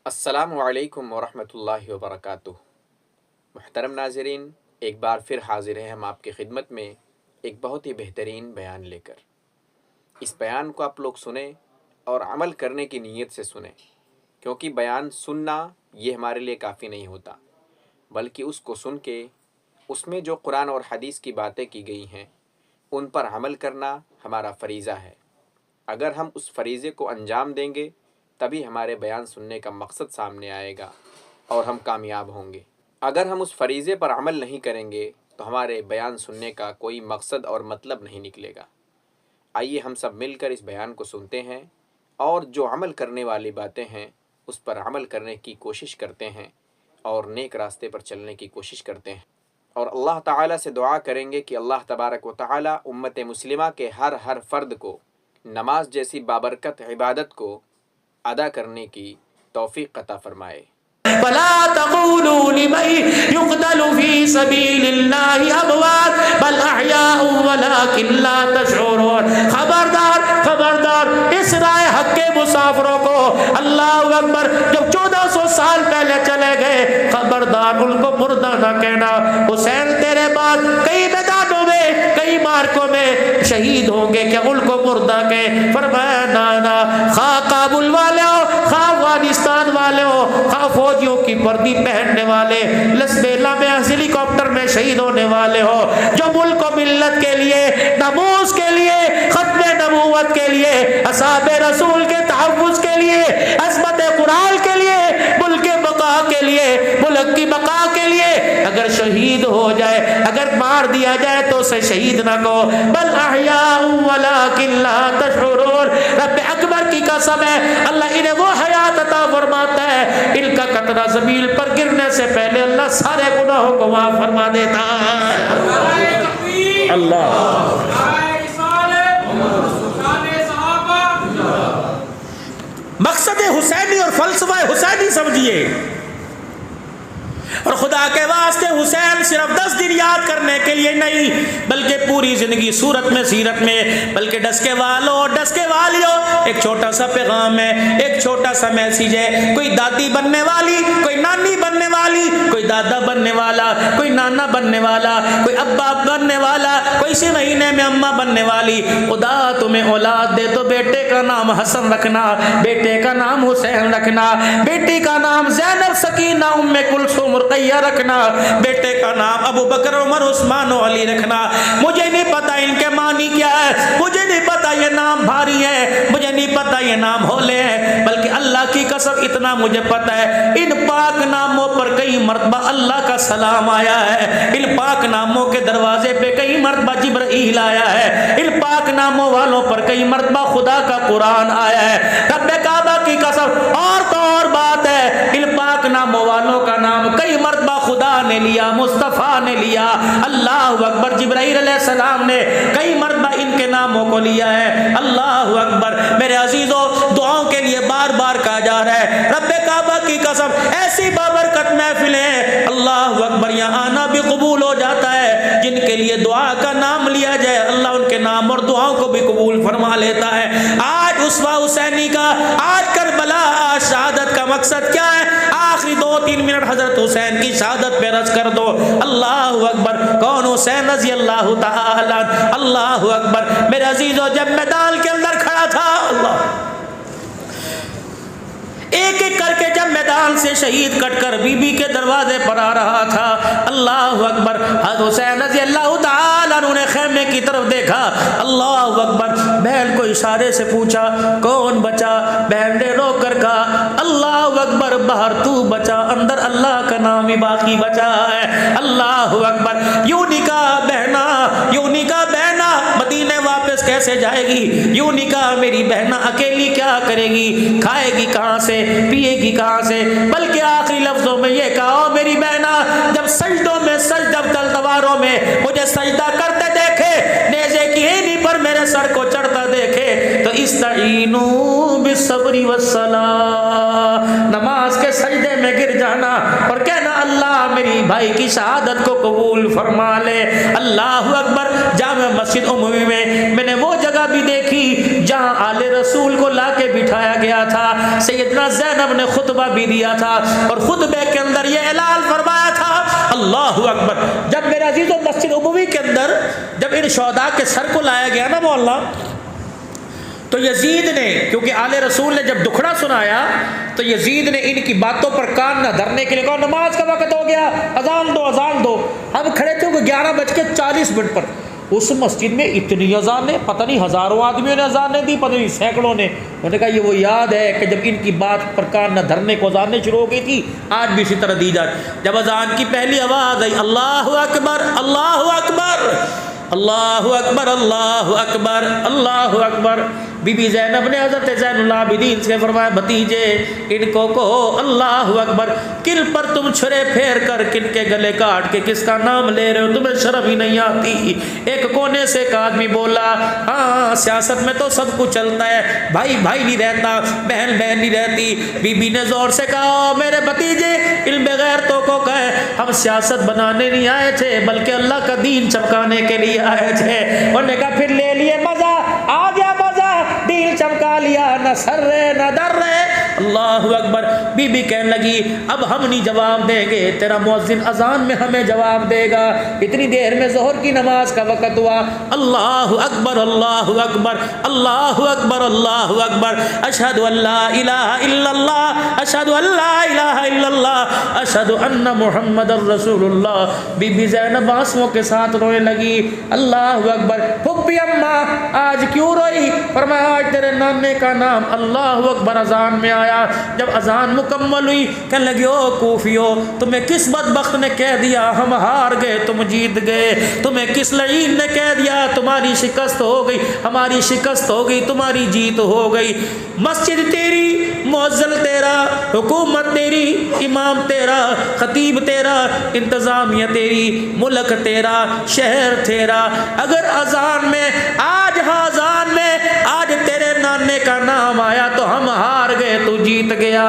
السلام علیکم ورحمۃ اللہ وبرکاتہ۔ محترم ناظرین، ایک بار پھر حاضر ہیں ہم آپ کی خدمت میں ایک بہت ہی بہترین بیان لے کر۔ اس بیان کو آپ لوگ سنیں اور عمل کرنے کی نیت سے سنیں، کیونکہ بیان سننا یہ ہمارے لیے کافی نہیں ہوتا، بلکہ اس کو سن کے اس میں جو قرآن اور حدیث کی باتیں کی گئی ہیں ان پر عمل کرنا ہمارا فریضہ ہے۔ اگر ہم اس فریضے کو انجام دیں گے تبھی ہمارے بیان سننے کا مقصد سامنے آئے گا اور ہم کامیاب ہوں گے۔ اگر ہم اس فریضے پر عمل نہیں کریں گے تو ہمارے بیان سننے کا کوئی مقصد اور مطلب نہیں نکلے گا۔ آئیے ہم سب مل کر اس بیان کو سنتے ہیں اور جو عمل کرنے والی باتیں ہیں اس پر عمل کرنے کی کوشش کرتے ہیں اور نیک راستے پر چلنے کی کوشش کرتے ہیں، اور اللہ تعالیٰ سے دعا کریں گے کہ اللہ تبارک و تعالیٰ امت مسلمہ کے ہر فرد کو نماز جیسی بابرکت عبادت کو ادا کرنے کی توفیق عطا فرمائے۔ فلا تقولوا لمن يقتل في سبيل الله اموات بل احياء ولكن لا تشعرون۔ خبردار اس رائے حق کے مسافروں کو، اللہ اکبر، جب 1400 سال پہلے چلے گئے، خبردار ان کو مردہ نہ کہنا۔ حسین تیرے بعد کئی میدانوں میں کئی مارکوں میں شہید ہوں گے، کیا ان کو مردہ کہیں؟ فرمایا نانا، خواہ کابل والے ہو، خواہ افغانستان والے ہو، خواہ فوجیوں کی وردی پہننے والے، لسبیلا میں ہیلی کاپٹر میں شہید ہونے والے ہو، جو ملک و ملت کے لیے، ناموس کے لیے، ختم نبوت کے لیے، اصحاب رسول کے تحفظ کے لیے، عظمت قرآن کے لیے، ملک بقا کے لیے، ملک کی بقا کے لیے اگر شہید ہو جائے، اگر مار دیا جائے تو اسے شہید نہ کہو، بل احیاء ولکن لا تشعرون۔ رب اکبر کی قسم ہے، اللہ انہیں وہ حیات عطا فرماتا ہے، ان کا قطرہ زمین پر گرنے سے پہلے اللہ سارے گناہوں کو معاف فرما دیتا ہے۔ اللہ مقصد حسینی اور فلسفہ حسینی سمجھیے، اور خدا کے واسطے حسین صرف 10 دن یاد کرنے کے لیے نہیں بلکہ پوری زندگی صورت میں سیرت میں، بلکہ ڈس کے والیوں، ایک چھوٹا سا پیغام ہے، ایک چھوٹا سا میسیج ہے۔ کوئی دادی بننے والی، کوئی نانی بننے والی، کوئی دادا بننے والا، کوئی نانا بننے والا، کوئی ابا بننے والا، کوئی اسی مہینے میں اماں بننے والی، خدا تمہیں اولاد دے تو بیٹے کا نام حسن رکھنا، بیٹے کا نام حسین رکھنا، بیٹی کا نام زینب سکینہ ام کلثوم رقیہ رکھنا، بیٹے کا نام ابو بکر عمر عثمان و علی رکھنا۔ مجھے نہیں پتا ان کے معنی کیا ہے، مجھے نہیں پتا یہ نام بھاری ہے، مجھے نہیں پتا یہ نام ہولے ہیں، بلکہ اللہ کی قسم اتنا مجھے پتا ہے، ان پاک ناموں پر کئی مرتبہ اللہ کا سلام آیا ہے، ان پاک ناموں کے دروازے پہ کئی مرتبہ جبرائیل آیا ہے، ان پاک ناموں والوں پر کئی مرتبہ خدا کا قرآن آیا ہے۔ رب کعبہ کی قسم اور تو اور بات ہے، ان پاک ناموں والوں کا نام کئی مرتبہ خدا نے لیا، مصطفیٰ نے لیا، اللہ اکبر، جبرائیل علیہ السلام نے کئی مرتبہ ان کے ناموں کو لیا ہے۔ اللہ اکبر، میرے عزیزو، دعاؤں کے لیے بار بار کہا جا رہا ہے، رب کعبہ کی قسم ایسی بابرکت محفلیں، اللہ اکبر، یہاں آنا بھی قبول ہو جاتا ہے، جن کے لیے دعا کا نام لیا جائے اللہ ان کے نام اور دعاؤں کو بھی قبول فرما لیتا ہے۔ آج اسوہ حسینی کا، آج کربلا، آج شہادت کا مقصد کیا ہے؟ آخری 2-3 منٹ حضرت حسین کی شہادت پہ رض کر دو۔ اللہ اکبر، کون؟ حسین رضی اللہ تعالی۔ اللہ اکبر، میرے عزیزو، جب میدان کے اندر کھڑا تھا، اللہ ایک ایک کر کے جب میدان سے شہید کٹ کر بی بی کے دروازے پر آ رہا تھا، اللہ اکبر، حضرت حسین رضی اللہ تعالیٰ عنہ نے خیمے کی طرف دیکھا، اللہ اکبر، بہن کو اشارے سے پوچھا کون بچا؟ بہن نے رو کر کہا اللہ اکبر، باہر تو بچا، اندر اللہ کا نام ہی باقی بچا ہے۔ اللہ اکبر، یوں نہیں کہا بہنا، یوں نہیں کہا بہنا مدینے واپس کیسے جائے گی، یوں نہیں کہا میری بہنا اکیلی کیا کرے گی، کھائے گی کہاں سے، پیے گی کہاں سے، بلکہ آخری لفظوں میں یہ کہا او میری بہنا، جب سجدوں میں سجدہ تلواروں میں مجھے سجدہ کرتے دیکھے، نیزے کی اینی پر میرے سر کو چڑھتا دیکھے تو استعینوا بالصبر والصلاۃ، نماز کے سجدے میں گر جانا اور کہنا اللہ میری بھائی کی شہادت کو قبول فرما لے۔ اللہ اکبر، جامع مسجد عمومی میں نے وہ جگہ جگہ بھی دیکھی جہاں آل رسول کو لا کے بٹھایا گیا تھا، سیدنا زینب نے خطبہ بھی دیا تھا اور خطبے کے اندر یہ اعلان فرمایا تھا، اللہ اکبر۔ جب میرے عزیزوں مسجد عمومی کے اندر جب ان شہداء کے سر کو لایا گیا نا مولا، تو یزید نے، کیونکہ آل رسول نے جب دکھڑا سنایا تو یزید نے ان کی باتوں پر کان نہ دھرنے کے لیے کہا نماز کا وقت ہو گیا، اذان دو اذان دو۔ ہم کھڑے تھے 11:40 پر، اس مسجد میں اتنی اذانیں، پتہ نہیں ہزاروں آدمیوں نے اذانیں دی، پتہ نہیں سینکڑوں نے۔ انہوں نے کہا یہ وہ یاد ہے کہ جب ان کی بات پر کان نہ دھرنے کو اذانیں شروع ہو گئی تھی، آج بھی اسی طرح دی جائے۔ جب اذان کی پہلی آواز آئی اللہ اکبر اللہ اکبر اللہ اکبر اللہ اکبر اللہ اکبر، بی بی زینب نے حضرت زین العابدین سے فرمایا بھتیجے ان کو کہو اللہ اکبر، کن پر تم چھرے پھیر کر کن کے گلے کاٹ کے کس کا نام لے رہے ہو، تمہیں شرم ہی نہیں آتی؟ ایک کونے سے ایک آدمی بولا ہاں سیاست میں تو سب کچھ چلتا ہے، بھائی بھائی نہیں رہتا، بہن بہن نہیں رہتی۔ بی بی نے زور سے کہا میرے بھتیجے ان بغیرتوں کو کہے ہم سیاست بنانے نہیں آئے تھے بلکہ اللہ کا دین چمکانے کے لیے آئے تھے۔ انہوں نے کہا پھر لے لیے مزہ، آ گیا مزہ، دین چمکا لیا، نہ سر رہے نہ در رہے۔ اللہ اکبر۔ بی بی کہنے لگی اب ہم نہیں جواب دیں گے، تیرا مؤذن اذان میں ہمیں جواب دے گا۔ اتنی دیر میں ظہر کی نماز کا وقت ہوا، اللہ اکبر اللہ اکبر اللہ اکبر اللہ اکبر، اشہد ان لا الہ الا اللہ اشہد ان لا الہ الا اللہ اشہد ان محمد الرسول اللہ۔ بی بی زینب آنسوؤں کے ساتھ رونے لگی، اللہ اکبر۔ پھپھی اماں آج کیوں روئی؟ فرمایا آج تیرے نانے کا نام اللہ اکبر اذان میں آیا۔ جب اذان مکمل ہوئی کہنے لگی او کوفیو تمہیں کس بدبخت نے کہہ دیا ہم ہار گئے تم جیت گئے؟ تمہیں کس لعین نے کہہ دیا تمہاری شکست ہو گئی؟ ہماری شکست ہو گئی، تمہاری جیت ہو گئی۔ مسجد تیری، مؤذن تیرا، حکومت تیری، امام تیرا، خطیب تیرا، انتظامیہ تیری، ملک تیرا، شہر تیرا۔ اگر اذان میں آج اذان میں آج تیرے نانے کا نام آیا تو ہم ہار گئے، تو جیت گیا۔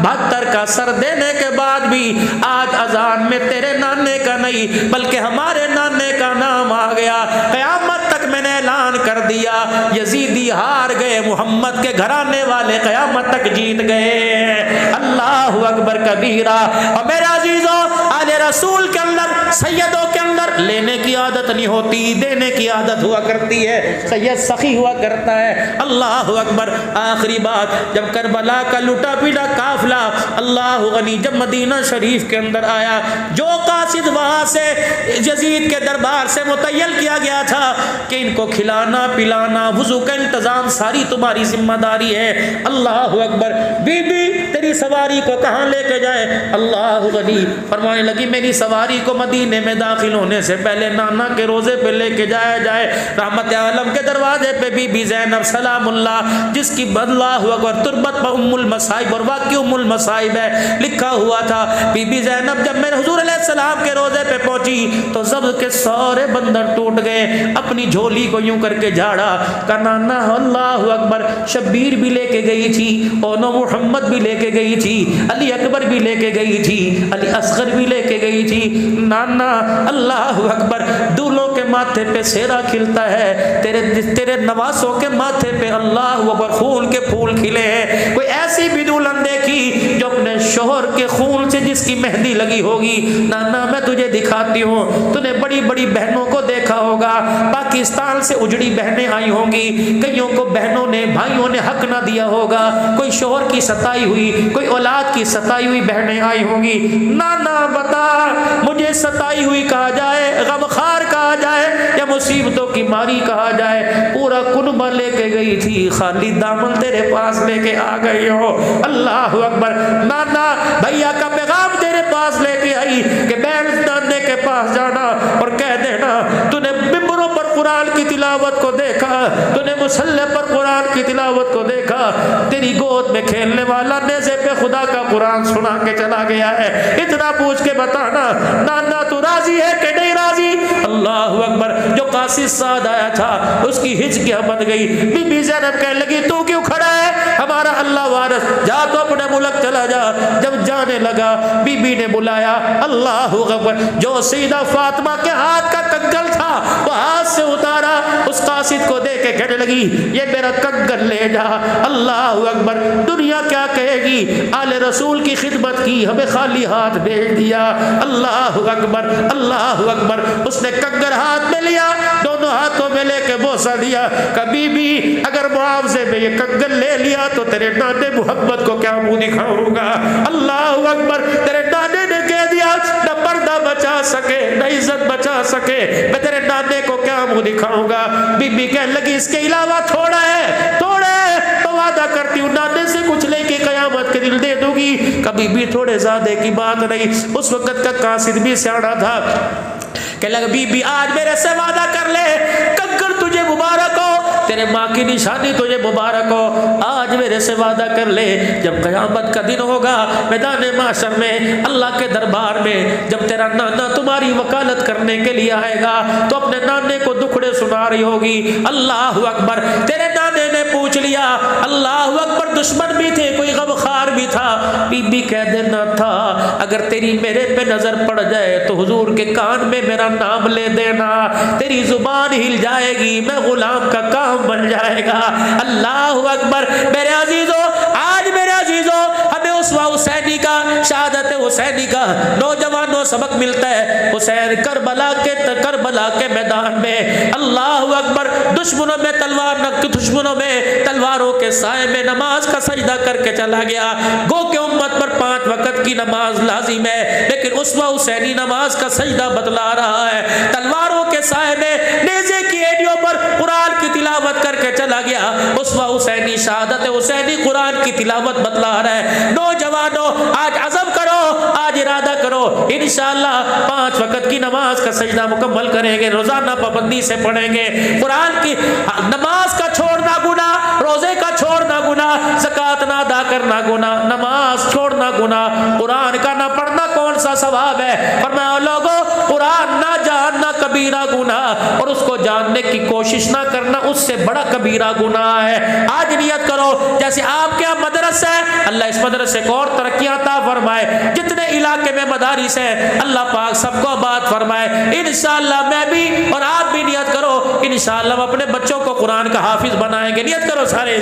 72 کا سر دینے کے بعد بھی آج اذان میں تیرے نانے کا نہیں بلکہ ہمارے نانے کا نام آ گیا۔ قیامت تک میں نے اعلان کر دیا یزیدی ہار گئے، محمد کے گھرانے والے قیامت تک جیت گئے۔ اللہ اکبر کبیرہ۔ اور میرے عزیزوں آل رسول کے اندر سیدوں کے اندر لینے کی عادت نہیں ہوتی، دینے کی عادت ہوا کرتی ہے۔ سید سخی ہوا کرتا ہے۔ اللہ اکبر۔ آخری بات، جب کربلا کا لٹا پیٹا قافلہ اللہ غنی جب مدینہ شریف کے اندر آیا، جو قاصد وہاں سے یزید کے دربار سے متعین کیا گیا تھا کہ ان کو کھلانا پلانا وضو کا انتظام ساری تمہاری ذمہ داری ہے۔ اللہ اکبر۔ بی بی تیری سواری کو کہاں لے کے جائے؟ اللہ غنی فرمانے لگی میری سواری کو مدینے میں داخل ہونے سے پہلے نانا کے روزے پہ لے کے جایا جائے۔ رحمت عالم کے دروازے پہ بی بی زینب سلام اللہ، جس کی اللہ اکبر تربت پر ام المصائب اور واقعی ام المصائب ہے لکھا ہوا تھا۔ بی بی زینب جب میرے حضور علیہ السلام کے روزے پہ پہنچی تو سب کے سارے بندن ٹوٹ گئے، اپنی جھولی کو یوں کر کے جھاڑا کہ نانا اللہ اکبر شبیر بھی لے کے گئی تھی، اونو محمد بھی لے کے گئی تھی، علی اکبر بھی لے کے گئی تھی، علی اصغر بھی لے کے گئی تھی۔ نانا اللہ اکبر دولوں کے ماتھے پہ سیرا کھلتا ہے، تیرے نواسوں کے ماتھے پہ اللہ اکبر خون کے پھول کھلے ہیں۔ کوئی ایسی بھی دلہن دیکھی جو اپنے شوہر کے خون سے جس کی مہندی لگی ہوگی؟ نانا میں تجھے دکھاتی ہوں، تو نے بڑی بڑی بہنوں کو دیکھا ہوگا، پاکستان سے اجڑی بہنیں آئی ہوں گی، کئیوں کو بہنوں نے بھائیوں نے حق نہ دیا ہوگا، کوئی شوہر کی ستائی ہوئی، کوئی اولاد کی ستائی ہوئی بہنیں آئی ہوں گی۔ نانا بتا مجھے ستائی ہوئی کہا جائے، غمخوار کہا جائے، یا مصیبتوں کی ماری کہا جائے؟ پورا کنبہ لے کے گئی تھی، خالی دامن تیرے پاس لے کے آ گئی ہو۔ اللہ اکبر۔ نانا بھیا کا پیغام تیرے پاس لے کے آئی کہ بہن نانے کے پاس جانا اور کہہ دینا تو نے ممبروں پر قرآن کی تلاوت کو دیکھا، تو نے مصلی پر قرآن کی تلاوت کو دیکھا، تیری گود میں کھیلنے والا نیزے پہ خدا کا قرآن سنا کے چلا گیا ہے، اتنا پوچھ کے بتانا نانا تو راضی ہے کہ نہیں راضی؟ اللہ اکبر۔ جو قاصد سعد آیا تھا اس کی ہچکیاں بن گئی۔ بی بی زینب کہنے لگی تو کیوں کھڑا ہے؟ ہمارا اللہ وارث، جا تو اپنے ملک چلا جا۔ جب جانے لگا بی بی نے بلایا، اللہ اکبر، جو سیدہ فاطمہ کے ہاتھ کا کنگن تھا وہ ہاتھ سے اتارا، اس قاصد کو دے کے کہنے لگی یہ میرا کنگن لے جا۔ اللہ اکبر، دنیا کیا کہے گی، آل رسول کی خدمت کی، ہمیں خالی ہاتھ بھیج دیا۔ اللہ اکبر، اللہ اکبر، اس نے کنگن ہاتھ میں لیا، دونوں ہاتھوں میں لے کے بوسہ دیا۔ کبھی بھی اگر معاوضے میں یہ کنگن لے لیا تو تیرے نانے محمد کو کیا منہ دکھاؤں گا۔ اللہ اکبر، تیرے نانے نے کہہ دیا نہ پردہ بچا سکے نہ عزت بچا سکے، میں تیرے نانے کو کیا منہ دکھاؤں گا۔ بی بی کہنے لگی اس کے علاوہ تھوڑا ہے، تھوڑا ہے تو وعدہ کرتی ہوں نانے سے کچھ لے کے قیامت کے دن دے دوں گی۔ کبھی بھی تھوڑے زیادہ کی بات نہیں۔ اس وقت کا قاصد بھی سیاڑا تھا، کہ لگ بی بی آج میرے سے وعدہ کر لے، کنگن تجھے مبارک ہو، تیرے ماں کی نشانی تجھے مبارک ہو، آج میرے سے وعدہ کر لے جب قیامت کا دن ہوگا میدان محشر میں اللہ کے دربار میں، جب تیرا نانا تمہاری وکالت کرنے کے لیے آئے گا تو اپنے نانے کو دکھڑے سنا رہی ہوگی۔ اللہ اکبر، تیرے نانے نے پوچھ لیا، اللہ اکبر، دشمن بھی تھے، کوئی غمخوار بھی تھا، بی بی کہہ دینا تھا اگر تیری میرے پہ نظر پڑ جائے تو حضور کے کان میں میرا نام لے دینا، تیری زبان ہل جائے گی، میں غلام کا کام بن جائے گا۔ اللہ اکبر، میرے عزیزو، آج میرے عزیزو ہمیں اسوہ حسینی کا، شہادت حسینی کا نوجوانوں سبق ملتا ہے۔ حسین کربلا کے میدان میں، اللہ اکبر، دشمنوں میں تلواروں کے سائے میں نماز کا سجدہ کر کے چلا گیا۔ گو کہ امت پر 5 وقت کی نماز لازم ہے، لیکن اسوہ حسینی نماز کا سجدہ بتلا رہا ہے۔ تلواروں کے سائے میں نیزے کی ایڑیوں پر قرآن کی تلاوت کر کے چلا گیا۔ اسوہ حسینی، شہادت حسینی قرآن کی تلاوت بتلا رہا ہے۔ نوجوانوں، آج عزم کرو، آج ارادہ کرو، انشاءاللہ 5 وقت کی نماز کا سجدہ مکمل کریں گے، روزانہ پابندی سے پڑھیں گے۔ قرآن کی نماز کا چھوڑنا گناہ، روزے کا چھوڑنا گناہ، زکوٰۃ نہ ادا کرنا گناہ، نماز چھوڑنا گناہ، قرآن کا نہ پڑھنا کون سا ثواب ہے؟ فرمایا لوگوں، قرآن نہ جاننا کبیرہ گناہ، اور اس کو جاننے کی کوشش نہ کرنا اس سے بڑا کبیرہ گناہ ہے۔ آج نیت کرو، جیسے آپ کے یہاں مدرسہ ہے، اللہ اس مدرسے کو اور ترقی عطا فرمائے، جتنے علاقے میں مدارس ہیں اللہ پاک سب کو آباد فرمائے۔ انشاءاللہ میں بھی اور آپ بھی نیت کرو، انشاءاللہ ہم اپنے بچوں کو قرآن کا حافظ بنائیں گے۔ نیت کرو سارے۔